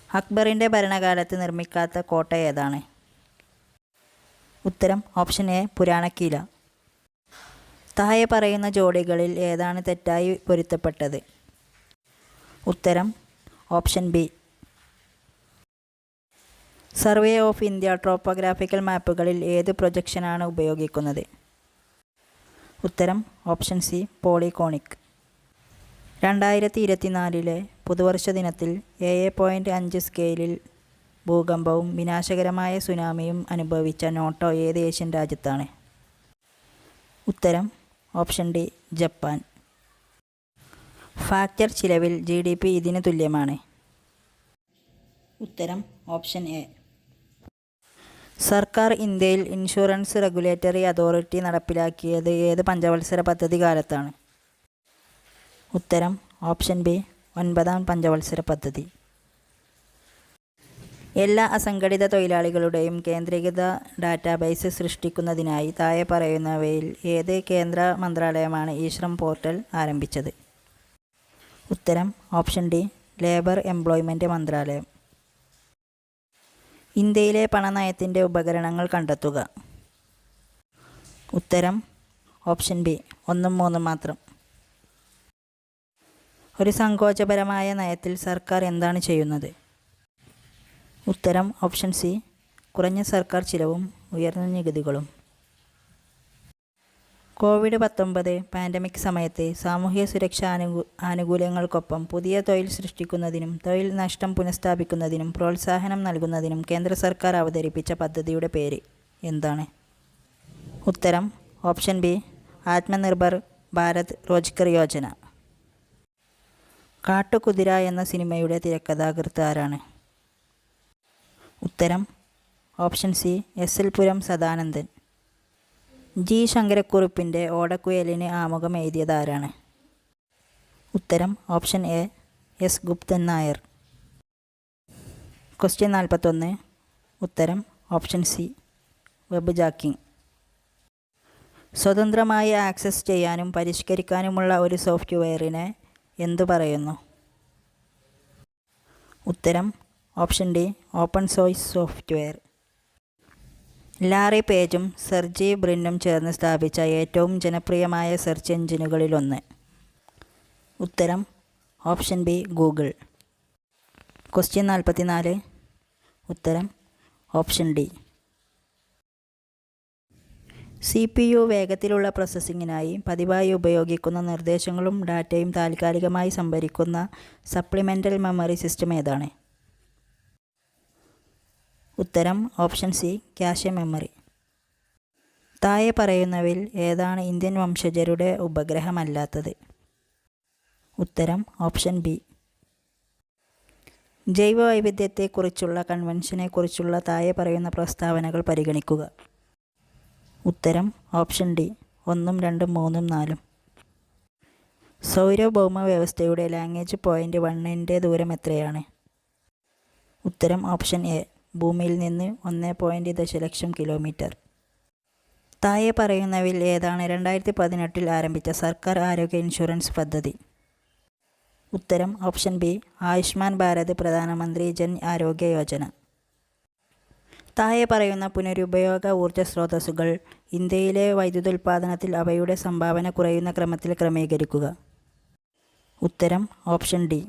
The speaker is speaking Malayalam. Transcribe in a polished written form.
അക്ബറിൻ്റെ ഭരണകാലത്ത് നിർമ്മിക്കാത്ത കോട്ട ഏതാണ്? ഉത്തരം ഓപ്ഷൻ എ പുരാണക്കീല. താഴെ പറയുന്ന ജോഡികളിൽ ഏതാണ് തെറ്റായി പൊരുത്തപ്പെട്ടത്? ഉത്തരം option B. Survey of India topographical മാപ്പുകളിൽ ഏത് പ്രൊജക്ഷനാണ് ഉപയോഗിക്കുന്നത്? ഉത്തരം ഓപ്ഷൻ സി പോളികോണിക്. 2024 പുതുവർഷ ദിനത്തിൽ 7.5 സ്കെയിലിൽ ഭൂകമ്പവും വിനാശകരമായ സുനാമിയും അനുഭവിച്ച നോട്ടോ ഏത് ഏഷ്യൻ രാജ്യത്താണ്? ഉത്തരം ഓപ്ഷൻ ഡി ജപ്പാൻ. ഫാക്ചർ ചിലവിൽ GDP ഇതിന് തുല്യമാണ്? ഉത്തരം ഓപ്ഷൻ എ. സർക്കാർ ഇന്ത്യയിൽ ഇൻഷുറൻസ് റെഗുലേറ്ററി അതോറിറ്റി നടപ്പിലാക്കിയത് ഏത് പഞ്ചവത്സര പദ്ധതി കാലത്താണ്? ഉത്തരം ഓപ്ഷൻ ബി 9ാം പഞ്ചവത്സര പദ്ധതി. എല്ലാ അസംഘടിത തൊഴിലാളികളുടെയും കേന്ദ്രീകൃത ഡാറ്റാബേസ് സൃഷ്ടിക്കുന്നതിനായി താഴെ പറയുന്നവയിൽ ഏത് കേന്ദ്ര മന്ത്രാലയമാണ് ഈ ശ്രം പോർട്ടൽ ആരംഭിച്ചത്? ഉത്തരം ഓപ്ഷൻ ഡി ലേബർ എംപ്ലോയ്മെൻറ്റ് മന്ത്രാലയം. ഇന്ത്യയിലെ പണനയത്തിൻ്റെ ഉപകരണങ്ങൾ കണ്ടെത്തുക. ഉത്തരം ഓപ്ഷൻ ബി 1ഉം 3ഉം മാത്രം. ഒരു സങ്കോചപരമായ നയത്തിൽ സർക്കാർ എന്താണ് ചെയ്യുന്നത്? ഉത്തരം ഓപ്ഷൻ സി കുറഞ്ഞ സർക്കാർ ചിലവും ഉയർന്ന നികുതികളും. COVID-19 പാൻഡമിക് സമയത്ത് സാമൂഹ്യ സുരക്ഷാ ആനുകൂല്യങ്ങൾക്കൊപ്പം പുതിയ തൊഴിൽ സൃഷ്ടിക്കുന്നതിനും തൊഴിൽ നഷ്ടം പുനഃസ്ഥാപിക്കുന്നതിനും പ്രോത്സാഹനം നൽകുന്നതിനും കേന്ദ്ര സർക്കാർ അവതരിപ്പിച്ച പദ്ധതിയുടെ പേര് എന്താണ്? ഉത്തരം ഓപ്ഷൻ ബി ആത്മനിർഭർ ഭാരത് റോജ്ഗർ യോജന. കാട്ടുകുതിര എന്ന സിനിമയുടെ തിരക്കഥാകൃത്ത് ആരാണ്? ഉത്തരം ഓപ്ഷൻ സി എസ്.എൽ. പുരം സദാനന്ദൻ. ജി ശങ്കരക്കുറുപ്പിൻ്റെ ഓടക്കുഴലിന് ആമുഖം എഴുതിയത് ആരാണ്? ഉത്തരം option A S Guptan Nair. Question 41. ഉത്തരം ഓപ്ഷൻ സി വെബ് ജാക്കിംഗ്. സ്വതന്ത്രമായി ആക്സസ് ചെയ്യാനും പരിഷ്കരിക്കാനുമുള്ള ഒരു സോഫ്റ്റ്വെയറിനെ എന്തു പറയുന്നു? ഉത്തരം option D open source software. Larry പേജും സെർജി ബ്രിന്നും ചേർന്ന് സ്ഥാപിച്ച ഏറ്റവും ജനപ്രിയമായ സെർച്ച് എഞ്ചിനുകളിലൊന്ന്? ഉത്തരം ഓപ്ഷൻ ബി ഗൂഗിൾ. ക്വസ്റ്റ്യൻ 44. ഉത്തരം ഓപ്ഷൻ ഡി. CPU വേഗത്തിലുള്ള പ്രോസസ്സിങ്ങിനായി പതിവായി ഉപയോഗിക്കുന്ന നിർദ്ദേശങ്ങളും ഡാറ്റയും താൽക്കാലികമായി സംഭരിക്കുന്ന സപ്ലിമെൻ്റൽ മെമ്മറി സിസ്റ്റം ഏതാണ്? ഉത്തരം ഓപ്ഷൻ സി ക്യാഷെ മെമ്മറി. താഴെ പറയുന്നവയിൽ ഏതാണ് ഇന്ത്യൻ വംശജരുടെ ഉപഗ്രഹമല്ലാത്തത്? ഉത്തരം ഓപ്ഷൻ ബി. ജൈവവൈവിധ്യത്തെക്കുറിച്ചുള്ള കൺവെൻഷനെക്കുറിച്ചുള്ള താഴെ പറയുന്ന പ്രസ്താവനകൾ പരിഗണിക്കുക. ഉത്തരം ഓപ്ഷൻ ഡി 1ഉം 2ഉം 3ഉം 4ഉം. സൗരഭൗമ വ്യവസ്ഥയുടെ ലാംഗ്വേജ് പോയിൻ്റ് 1ൻ്റെ ദൂരം എത്രയാണ്? ഉത്തരം ഓപ്ഷൻ എ ഭൂമിയിൽ നിന്ന് 1.1 ദശലക്ഷം കിലോമീറ്റർ. താഴെ പറയുന്നവയിൽ ഏതാണ് 2018 ആരംഭിച്ച സർക്കാർ ആരോഗ്യ ഇൻഷുറൻസ് പദ്ധതി? ഉത്തരം ഓപ്ഷൻ ബി ആയുഷ്മാൻ ഭാരത് പ്രധാനമന്ത്രി ജൻ ആരോഗ്യ യോജന. താഴെ പറയുന്ന പുനരുപയോഗ ഊർജ്ജ സ്രോതസ്സുകൾ ഇന്ത്യയിലെ വൈദ്യുതോൽപാദനത്തിൽ അവയുടെ സംഭാവന കുറയുന്ന ക്രമത്തിൽ ക്രമീകരിക്കുക. ഉത്തരം ഓപ്ഷൻ ഡി